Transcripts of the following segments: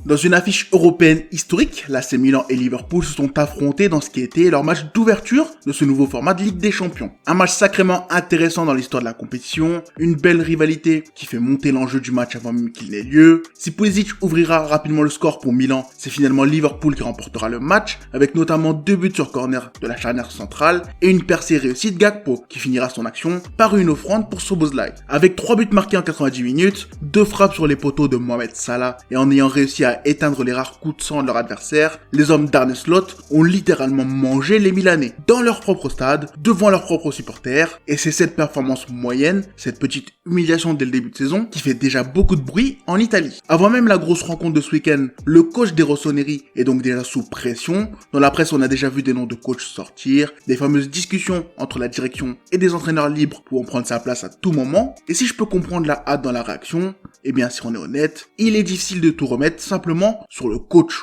Dans une affiche européenne historique, l'AC Milan et Liverpool se sont affrontés dans ce qui était leur match d'ouverture de ce nouveau format de Ligue des Champions. Un match sacrément intéressant dans l'histoire de la compétition, une belle rivalité qui fait monter l'enjeu du match avant même qu'il n'ait lieu. Si Pulisic ouvrira rapidement le score pour Milan, c'est finalement Liverpool qui remportera le match, avec notamment 2 buts sur corner de la charnière centrale et une percée réussie de Gakpo, qui finira son action par une offrande pour Szoboszlai. Avec 3 buts marqués en 90 minutes, 2 frappes sur les poteaux de Mohamed Salah et en ayant réussi à éteindre les rares coups de sang de leur adversaire, les hommes d'Arne Slot ont littéralement mangé les Milanais dans leur propre stade, devant leurs propres supporters, et c'est cette performance moyenne, cette petite humiliation dès le début de saison, qui fait déjà beaucoup de bruit en Italie. Avant même la grosse rencontre de ce week-end, le coach des Rossoneri est donc déjà sous pression. Dans la presse, on a déjà vu des noms de coachs sortir, des fameuses discussions entre la direction et des entraîneurs libres pouvant prendre sa place à tout moment, et si je peux comprendre la hâte dans la réaction, eh bien si on est honnête, il est difficile de tout remettre simplement sur le coach.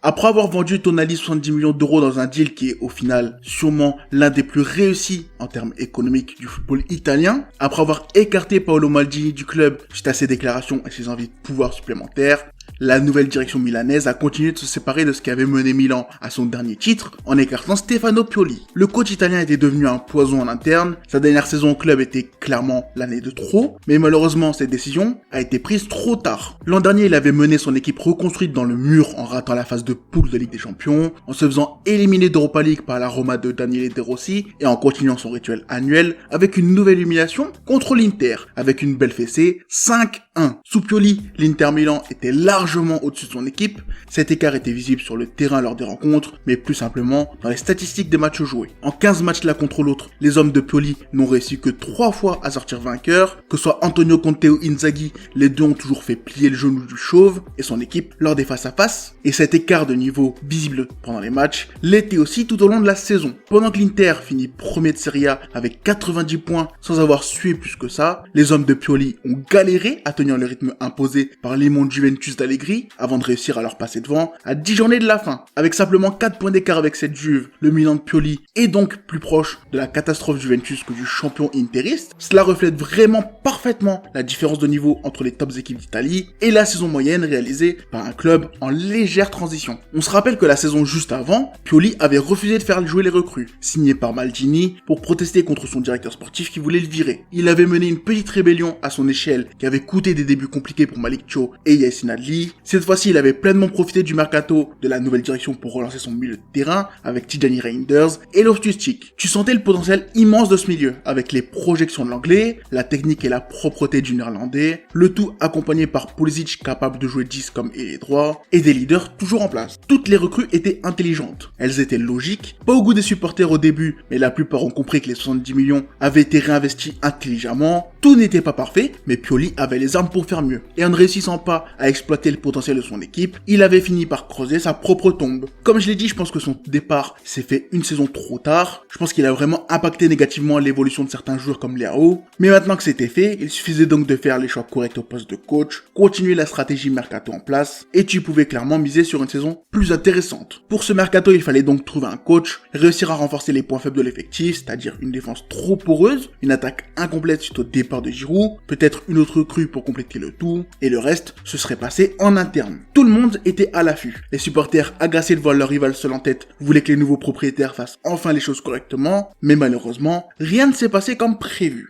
Après avoir vendu Tonali 70 millions d'euros dans un deal qui est au final sûrement l'un des plus réussis en termes économiques du football italien, après avoir écarté Paolo Maldini du club suite à ses déclarations et ses envies de pouvoir supplémentaires, la nouvelle direction milanaise a continué de se séparer de ce qui avait mené Milan à son dernier titre en écartant Stefano Pioli. Le coach italien était devenu un poison en interne, sa dernière saison au club était clairement l'année de trop, mais malheureusement cette décision a été prise trop tard. L'an dernier, il avait mené son équipe reconstruite dans le mur en ratant la phase de poule de Ligue des Champions, en se faisant éliminer d'Europa League par la Roma de Daniele De Rossi et en continuant son rituel annuel avec une nouvelle humiliation contre l'Inter, avec une belle fessée 5-1. Sous Pioli, l'Inter Milan était largement au-dessus de son équipe, cet écart était visible sur le terrain lors des rencontres, mais plus simplement dans les statistiques des matchs joués. En 15 matchs l'un contre l'autre, les hommes de Pioli n'ont réussi que 3 fois à sortir vainqueurs, que ce soit Antonio Conte ou Inzaghi, les deux ont toujours fait plier le genou du chauve et son équipe lors des face-à-face, et cet écart de niveau visible pendant les matchs l'était aussi tout au long de la saison. Pendant que l'Inter finit premier de Serie A avec 90 points sans avoir sué plus que ça, les hommes de Pioli ont galéré à tenir le rythme imposé par l'immonde Juventus d'Allegri avant de réussir à leur passer devant à 10 journées de la fin. Avec simplement 4 points d'écart avec cette Juve, le Milan de Pioli est donc plus proche de la catastrophe Juventus que du champion interiste. Cela reflète vraiment parfaitement la différence de niveau entre les tops équipes d'Italie et la saison moyenne réalisée par un club en légère transition. On se rappelle que la saison juste avant, Pioli avait refusé de faire jouer les recrues, signées par Maldini, pour protester contre son directeur sportif qui voulait le virer. Il avait mené une petite rébellion à son échelle qui avait coûté des débuts compliqués pour Malik Thiaw et Yacine Adli. Cette fois-ci, il avait pleinement profité du mercato de la nouvelle direction pour relancer son milieu de terrain avec Tijani Reinders et Loftus-Cheek. Tu sentais le potentiel immense de ce milieu, avec les projections de l'anglais, la technique et la propreté du néerlandais, le tout accompagné par Pulisic capable de jouer 10 comme ailier droit, et des leaders toujours en place. Toutes les recrues étaient intelligentes, elles étaient logiques, pas au goût des supporters au début, mais la plupart ont compris que les 70 millions avaient été réinvestis intelligemment. Tout n'était pas parfait, mais Pioli avait les armes pour faire mieux, et en ne réussissant pas à exploiter le potentiel de son équipe, il avait fini par creuser sa propre tombe. Comme je l'ai dit, je pense que son départ s'est fait une saison trop tard. Je pense qu'il a vraiment impacté négativement l'évolution de certains joueurs comme Leao. Mais maintenant que c'était fait, il suffisait donc de faire les choix corrects au poste de coach, continuer la stratégie mercato en place, et tu pouvais clairement miser sur une saison plus intéressante. Pour ce mercato, il fallait donc trouver un coach, réussir à renforcer les points faibles de l'effectif, c'est-à-dire une défense trop poreuse, une attaque incomplète suite au départ de Giroud, peut-être une autre recrue pour compléter le tout, et le reste se serait passé en interne. Tout le monde était à l'affût. Les supporters, agacés de voir leur rival seul en tête, voulaient que les nouveaux propriétaires fassent enfin les choses correctement, mais malheureusement, rien ne s'est passé comme prévu.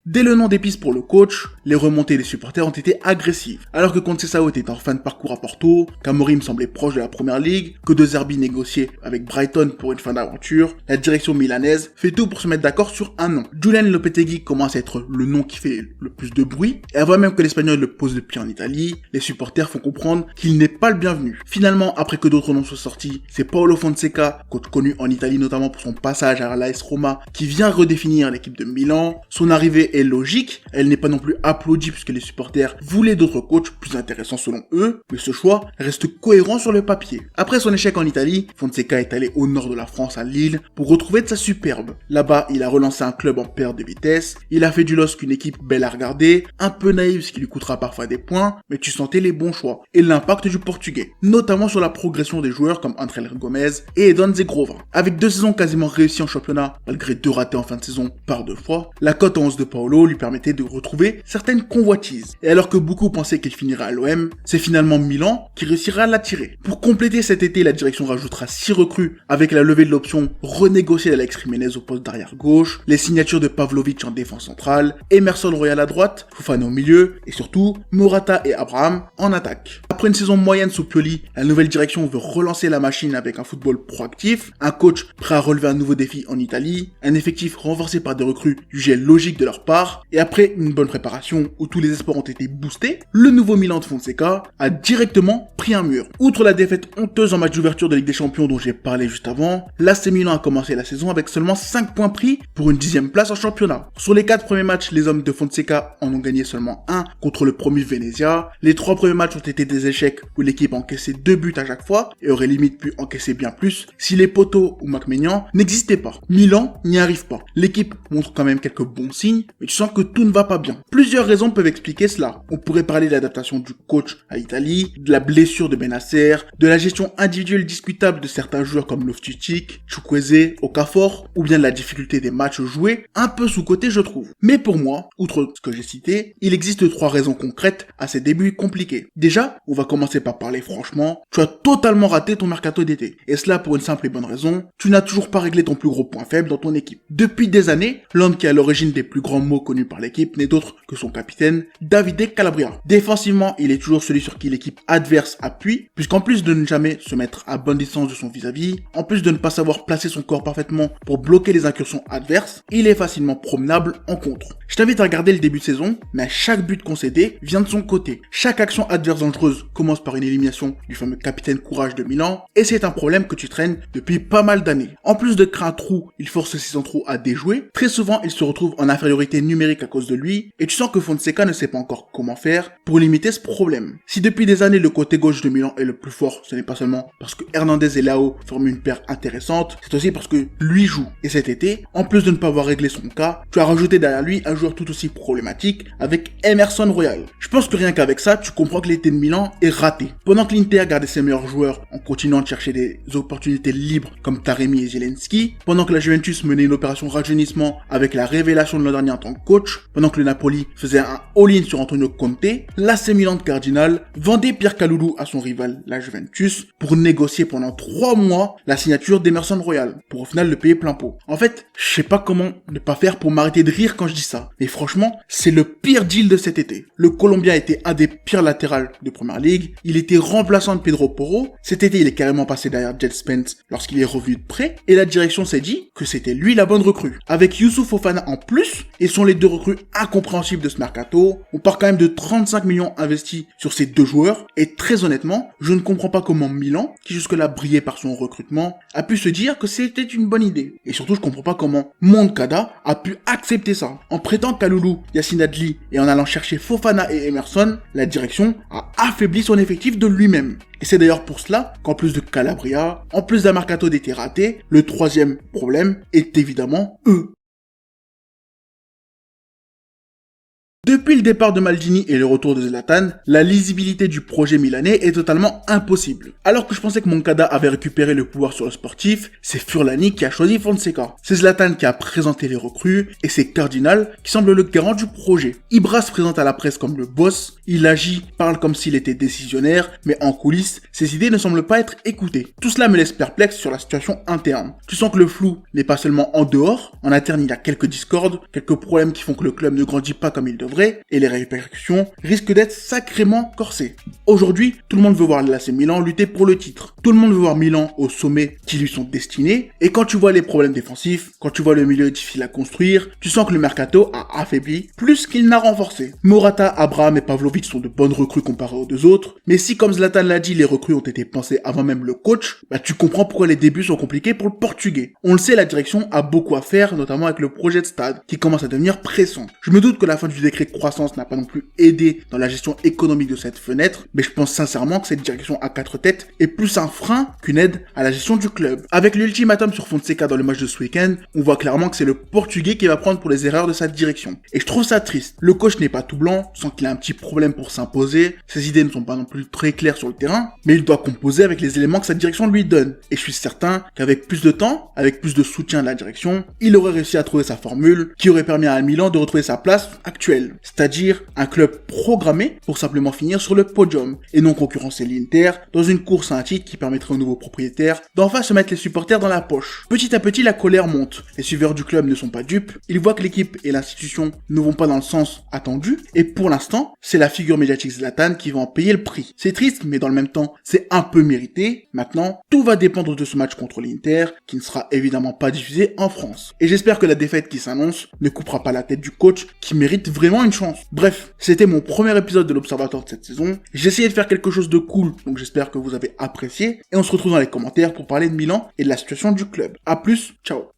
Dès le nom d'épice pour le coach, les remontées des supporters ont été agressives. Alors que Conceição était en fin de parcours à Porto, qu'Amorim semblait proche de la première ligue, que De Zerbi négociait avec Brighton pour une fin d'aventure, la direction milanaise fait tout pour se mettre d'accord sur un nom. Julian Lopetegui commence à être le nom qui fait le plus de bruit, et avant même que l'Espagnol le pose le pied en Italie, les supporters font comprendre qu'il n'est pas le bienvenu. Finalement, après que d'autres noms soient sortis, c'est Paulo Fonseca, coach connu en Italie notamment pour son passage à l'AS Roma, qui vient redéfinir l'équipe de Milan. Son arrivée est logique, elle n'est pas non plus applaudie puisque les supporters voulaient d'autres coachs plus intéressants selon eux, mais ce choix reste cohérent sur le papier. Après son échec en Italie, Fonseca est allé au nord de la France à Lille pour retrouver de sa superbe. Là-bas, il a relancé un club en perte de vitesse, il a fait du LOSC une équipe belle à regarder, un peu naïve ce qui lui coûtera parfois des points, mais tu sentais les bons choix et l'impact du portugais, notamment sur la progression des joueurs comme André Gomez et Edon Zegrova. Avec 2 saisons quasiment réussies en championnat, malgré 2 ratés en fin de saison par 2 fois, la cote en 11 de Paolo lui permettait de retrouver certaines convoitises. Et alors que beaucoup pensaient qu'il finirait à l'OM, c'est finalement Milan qui réussira à l'attirer. Pour compléter cet été, la direction rajoutera 6 recrues avec la levée de l'option renégociée d'Alex Jiménez au poste d'arrière gauche, les signatures de Pavlovic en défense centrale, Emerson Royal à droite, Fofana au milieu et surtout Morata et Abraham en attaque. Après une saison moyenne sous Pioli, la nouvelle direction veut relancer la machine avec un football proactif, un coach prêt à relever un nouveau défi en Italie, un effectif renforcé par des recrues jugées logiques de leur part, et après une bonne préparation où tous les espoirs ont été boostés, le nouveau Milan de Fonseca a directement pris un mur. Outre la défaite honteuse en match d'ouverture de Ligue des Champions dont j'ai parlé juste avant, l'AC Milan a commencé la saison avec seulement 5 points pris pour une 10e place en championnat. Sur les 4 premiers matchs, les hommes de Fonseca en ont gagné seulement un contre le promu Venezia. Les 3 premiers matchs ont été des échecs où l'équipe a encaissé 2 buts à chaque fois et aurait limite pu encaisser bien plus si les poteaux ou Macménian n'existaient pas. Milan n'y arrive pas. L'équipe montre quand même quelques bons signes, mais tu sens que tout ne va pas bien. Plusieurs raisons peuvent expliquer cela. On pourrait parler de l'adaptation du coach à l'Italie, de la blessure de Benacer, de la gestion individuelle discutable de certains joueurs comme Loftus-Cheek, Chukwueze, Okafor, ou bien de la difficulté des matchs joués, un peu sous-coté je trouve. Mais pour moi, outre ce que j'ai cité, il existe 3 raisons concrètes à ces débuts compliqués. Déjà, on va commencer par parler franchement, tu as totalement raté ton mercato d'été. Et cela pour une simple et bonne raison, tu n'as toujours pas réglé ton plus gros point faible dans ton équipe. Depuis des années, l'homme qui est à l'origine des plus grands mots connus par l'équipe n'est autre que son capitaine, Davide Calabria. Défensivement, il est toujours celui sur qui l'équipe adverse appuie, puisqu'en plus de ne jamais se mettre à bonne distance de son vis-à-vis, en plus de ne pas savoir placer son corps parfaitement pour bloquer les incursions adverses, il est facilement promenable en contre. Je t'invite à regarder le début de saison, mais chaque but concédé vient de son côté. Chaque action adverse dangereuse commence par une élimination du fameux capitaine courage de Milan, et c'est un problème que tu traînes depuis pas mal d'années. En plus de créer un trou, il force ses centraux à déjouer. Très souvent, il se retrouve en infériorité numérique à cause de lui, et tu sens que Fonseca ne sait pas encore comment faire pour limiter ce problème. Si depuis des années le côté gauche de Milan est le plus fort, ce n'est pas seulement parce que Hernandez et Leao forment une paire intéressante, c'est aussi parce que lui joue. Et cet été, en plus de ne pas avoir réglé son cas, tu as rajouté derrière lui un joueur tout aussi problématique avec Emerson Royal. Je pense que rien qu'avec ça, tu comprends que l'été de Milan est raté. Pendant que l'Inter gardait ses meilleurs joueurs en continuant de chercher des opportunités libres comme Taremi et Zelensky, pendant que la Juventus menait une opération rajeunissement avec la révélation de l'an dernier en tant que coach, pendant que le Napoli faisait un all-in sur Antonio Conte, l'AC Milan de Cardinal vendait Pierre Kaloulou à son rival, la Juventus, pour négocier pendant 3 mois la signature d'Emerson Royal, pour au final le payer plein pot. En fait, je sais pas comment ne pas faire pour m'arrêter de rire quand je dis ça, mais franchement, c'est le pire deal de cet été. Le Colombien était un des pires latérales de Première Ligue, il était remplaçant de Pedro Porro, cet été il est carrément passé derrière Jet Spence lorsqu'il est revenu de près, et la direction s'est dit que c'était lui la bonne recrue. Avec Youssouf Fofana en plus, et sont les 2 recrues incompréhensibles de ce mercato, on part quand même de 35 millions investis sur ces 2 joueurs, et très honnêtement, je ne comprends pas comment Milan, qui jusque-là brillait par son recrutement, a pu se dire que c'était une bonne idée. Et surtout, je comprends pas comment Moncada a pu accepter ça. En prêtant Kaloulou, Yacine Adli, et en allant chercher Fofana et Emerson, la direction a affaibli son effectif de lui-même. Et c'est d'ailleurs pour cela qu'en plus de Calabria, en plus d'un mercato d'été raté, le 3e problème est évidemment eux. Depuis le départ de Maldini et le retour de Zlatan, la lisibilité du projet milanais est totalement impossible. Alors que je pensais que Moncada avait récupéré le pouvoir sur le sportif, c'est Furlani qui a choisi Fonseca. C'est Zlatan qui a présenté les recrues, et c'est Cardinal qui semble le garant du projet. Ibra se présente à la presse comme le boss, il agit, parle comme s'il était décisionnaire, mais en coulisses, ses idées ne semblent pas être écoutées. Tout cela me laisse perplexe sur la situation interne. Tu sens que le flou n'est pas seulement en dehors, en interne il y a quelques discordes, quelques problèmes qui font que le club ne grandit pas comme il devrait, vrai et les répercussions risquent d'être sacrément corsées. Aujourd'hui, tout le monde veut voir l'AC Milan lutter pour le titre. Tout le monde veut voir Milan au sommet qui lui sont destinés. Et quand tu vois les problèmes défensifs, quand tu vois le milieu difficile à construire, tu sens que le mercato a affaibli plus qu'il n'a renforcé. Morata, Abraham et Pavlovic sont de bonnes recrues comparées aux deux autres. Mais si, comme Zlatan l'a dit, les recrues ont été pensées avant même le coach, tu comprends pourquoi les débuts sont compliqués pour le Portugais. On le sait, la direction a beaucoup à faire, notamment avec le projet de stade, qui commence à devenir pressant. Je me doute que la fin du décret de croissance n'a pas non plus aidé dans la gestion économique de cette fenêtre, mais je pense sincèrement que cette direction à 4 têtes est plus un frein qu'une aide à la gestion du club. Avec l'ultimatum sur Fonseca dans le match de ce week-end, on voit clairement que c'est le Portugais qui va prendre pour les erreurs de sa direction. Et je trouve ça triste. Le coach n'est pas tout blanc, sans qu'il a un petit problème pour s'imposer, ses idées ne sont pas non plus très claires sur le terrain, mais il doit composer avec les éléments que sa direction lui donne. Et je suis certain qu'avec plus de temps, avec plus de soutien de la direction, il aurait réussi à trouver sa formule qui aurait permis à Milan de retrouver sa place actuelle. C'est-à-dire un club programmé pour simplement finir sur le podium et non concurrencer l'Inter dans une course à un titre qui permettrait aux nouveaux propriétaires d'enfin se mettre les supporters dans la poche. Petit à petit, la colère monte. Les suiveurs du club ne sont pas dupes. Ils voient que l'équipe et l'institution ne vont pas dans le sens attendu et pour l'instant, c'est la figure médiatique Zlatan qui va en payer le prix. C'est triste, mais dans le même temps, c'est un peu mérité. Maintenant, tout va dépendre de ce match contre l'Inter, qui ne sera évidemment pas diffusé en France. Et j'espère que la défaite qui s'annonce ne coupera pas la tête du coach, qui mérite vraiment une chance. Bref, c'était mon premier épisode de l'Observatoire de cette saison. J'ai essayé de faire quelque chose de cool, donc j'espère que vous avez apprécié. Et on se retrouve dans les commentaires pour parler de Milan et de la situation du club. A plus, ciao.